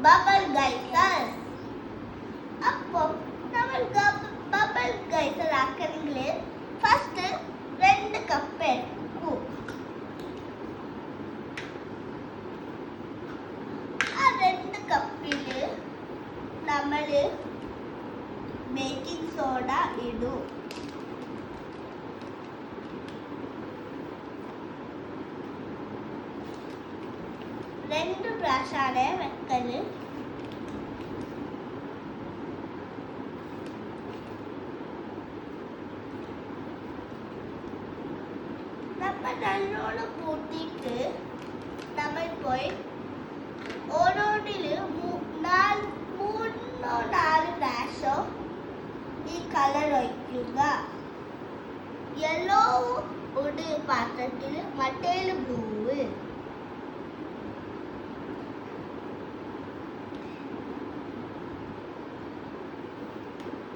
Bubble geyser. അപ്പോൾ നമ്മൾ bubble geyser ആക്കണമെങ്കിൽ first 2 cup എടുക്കും. ആ 2 കപ്പിൽ നമ്മൾ ബേക്കിംഗ് സോഡ ഇടും. രണ്ട് പ്രാവശ്യമാണ് വെക്കല്. നമ്മൾ നല്ലോണം കൂട്ടിയിട്ട് നമ്മൾ പോയി ഓരോന്നില് 3-4 പ്രാവശ്യം ഈ കളർ ഒഴിക്കുക. യെല്ലോ ഒരു പാത്രത്തിൽ, മറ്റേല് ബ്ലൂ.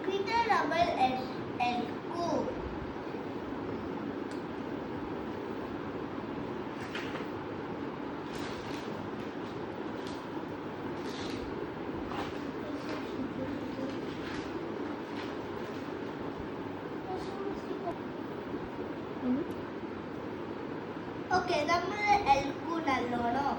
പിന്നെ നമ്മൾ എടുക്കും. ഓക്കെ, നമ്മൾ എടുക്കും നല്ലോണം.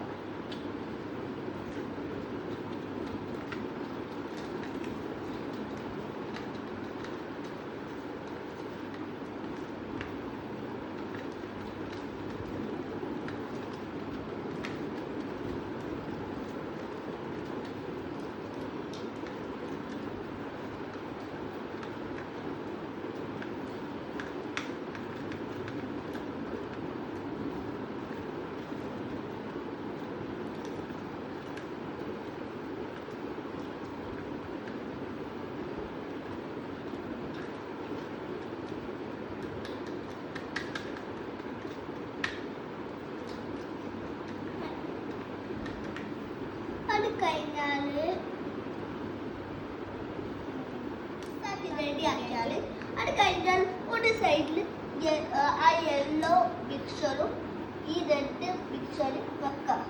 റെഡി ആക്കിയാൽ അത് കഴിഞ്ഞാൽ ഒരു സൈഡിൽ ആ യെല്ലോ മിക്സറും ഈ റെഡ് മിക്സറും വെക്കാം.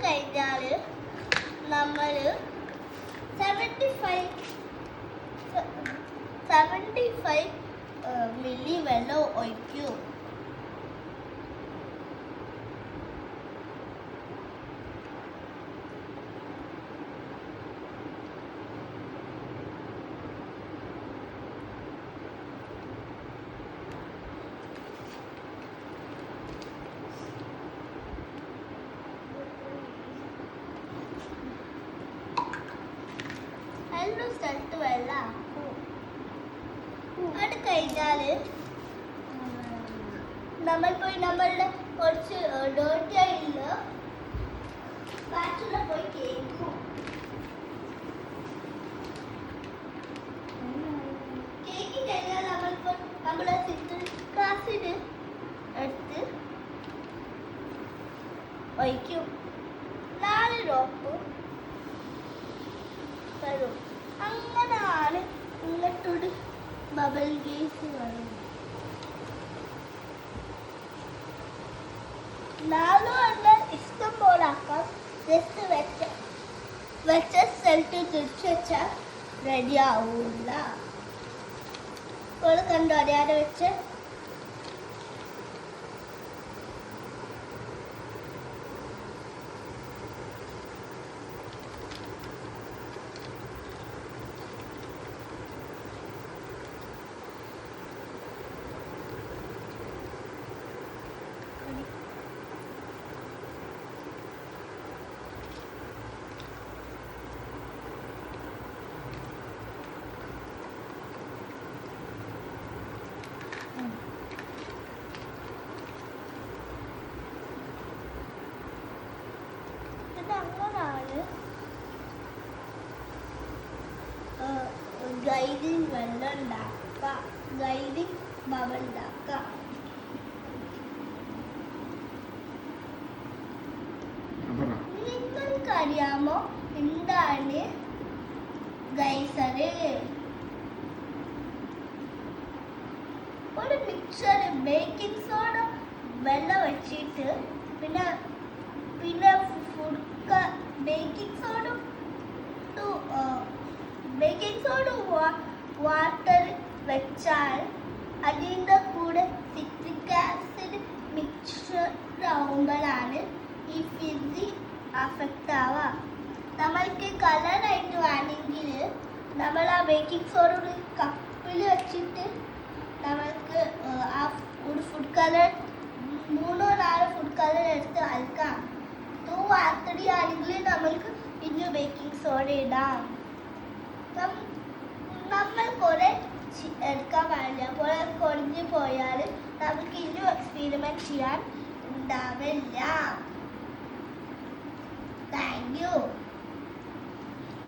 കഴിഞ്ഞാൽ നമ്മൾ 75 മില്ലി വെള്ളം ഒഴിക്കും. സ്ഥലത്ത് വെള്ളം അത് കഴിഞ്ഞാൽ നമ്മൾ പോയി നമ്മളുടെ കുറച്ച് ഡേർട്ടി ആയിട്ടുള്ള പാച്ചുള്ള പോയി കേക്കും. കേക്ക് കഴിഞ്ഞാൽ നമ്മളിപ്പോൾ നമ്മളെ സിട്രിക് ആസിഡ് എടുത്ത് ഒഴിക്കും. 4 ഡ്രോപ്പ് വരും. അങ്ങനെയാണ് ഇങ്ങോട്ടൊരു ബബിൾ ഗേസ് വരും. 4 എണ്ണം ഇഷ്ടം പോലെ ആക്കാം. ജസ്റ്റ് വെച്ച സ്ഥലത്ത് തിരിച്ചു വെച്ചാൽ റെഡി ആവില്ല. ഇപ്പോൾ കണ്ടോ അറിയാതെ വെച്ച് ഗൈഡിൽ വെള്ളം ഉണ്ടാക്കുക. നോക്കാം. ഗൈഡിങ് ബബിൾ ഉണ്ടാക്കാം. നിങ്ങൾക്കറിയാമോ എന്താണ് ഗൈസറ്? ഒരു മിക്സർ ബേക്കിംഗ് സോഡ വെള്ളം വെച്ചിട്ട് പിന്നെ ബേക്കിംഗ് സോഡ വാട്ടർ വെച്ചാൽ അതിൻ്റെ കൂടെ സിട്രിക് ആസിഡ് മിക്സർ ആവുമ്പോഴാണ് ഈ ഫിസി അഫക്റ്റ് ആവുക. നമ്മൾക്ക് കളറായിട്ട് വേണമെങ്കിൽ നമ്മൾ ആ ബേക്കിംഗ് സോഡ ഒരു കപ്പിൽ വെച്ചിട്ട് നമ്മൾക്ക് ആ ഒരു ഫുഡ് കളർ 3-4 ഫുഡ് കളർ എടുത്ത് അയക്കാം. വാട്ടറി ആണെങ്കിൽ നമ്മൾക്ക് പിന്നെ ബേക്കിംഗ് സോഡ ഇടാം. നമ്മൾ കുറെ എടുക്കാൻ പാടില്ല. കുറെ കുറഞ്ഞു പോയാൽ നമുക്ക് ഇനിയും എക്സ്പെരിമെന്റ് ചെയ്യാൻ ഉണ്ടാവില്ല. Thank you.